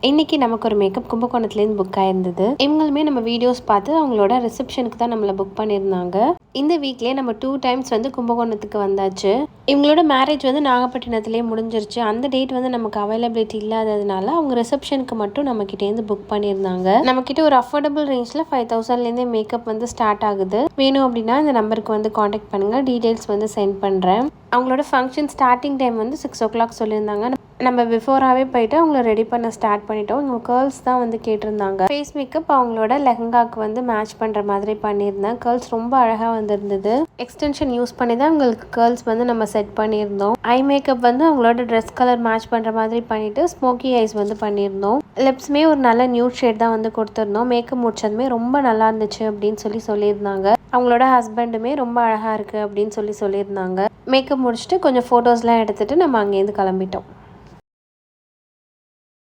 இன்னைக்கு நமக்கு ஒரு மேக்கப் கும்பகோணத்துலேருந்து புக் ஆயிருந்தது. இவங்களுமே நம்ம வீடியோஸ் பார்த்து அவங்களோட ரிசப்ஷனுக்கு தான் நம்மளை புக் பண்ணியிருந்தாங்க. இந்த வீக்லேயே நம்ம 2 டைம்ஸ் வந்து கும்பகோணத்துக்கு வந்தாச்சு. இவங்களோட மேரேஜ் வந்து நாகப்பட்டினத்துலேயே முடிஞ்சிருச்சு. அந்த டேட் வந்து நமக்கு அவைலபிலிட்டி இல்லாததுனால அவங்க ரிசப்ஷனுக்கு மட்டும் நம்மக்கிட்டேருந்து புக் பண்ணியிருந்தாங்க. நம்மக்கிட்ட ஒரு அஃபோர்டபுள் ரேஞ்சில் 5000லேருந்தே மேக்கப் வந்து ஸ்டார்ட் ஆகுது. வேணும் அப்படின்னா இந்த நம்பருக்கு வந்து காண்டாக்ட் பண்ணுங்கள். டீட்டெயில்ஸ் வந்து சென்ட் பண்ணுறேன். அவங்களோட ஃபங்க்ஷன் ஸ்டார்டிங் டைம் வந்து 6 o'clock சொல்லியிருந்தாங்க. நம்ம பிஃபோராகவே போயிட்டு அவங்கள ரெடி பண்ண ஸ்டார்ட் பண்ணிட்டோம். இவங்க கேர்ள்ஸ் தான் வந்து கேட்டிருந்தாங்க. ஃபேஸ் மேக்கப் அவங்களோட லெஹங்காக்கு வந்து மேட்ச் பண்ணுற மாதிரி பண்ணியிருந்தேன். கேர்ள்ஸ் ரொம்ப அழகாக வந்துருந்தது. எக்ஸ்டென்ஷன் யூஸ் பண்ணி தான் உங்களுக்கு கேர்ள்ஸ் வந்து நம்ம செட் பண்ணியிருந்தோம். ஐ மேக்கப் வந்து அவங்களோட ட்ரெஸ் கலர் மேட்ச் பண்ணுற மாதிரி பண்ணிவிட்டு ஸ்மோக்கி ஐஸ் வந்து பண்ணியிருந்தோம். லிப்ஸுமே ஒரு நல்ல நியூட் ஷேட் தான் வந்து கொடுத்துருந்தோம். மேக்கப் முடிச்சதுமே ரொம்ப நல்லா இருந்துச்சு அப்படின்னு சொல்லியிருந்தாங்க. அவங்களோட ஹஸ்பண்டுமே ரொம்ப அழகாக இருக்குது அப்படின்னு சொல்லியிருந்தாங்க. மேக்கப் முடிச்சுட்டு கொஞ்சம் ஃபோட்டோஸ்லாம் எடுத்துகிட்டு நம்ம அங்கேருந்து கிளம்பிட்டோம்.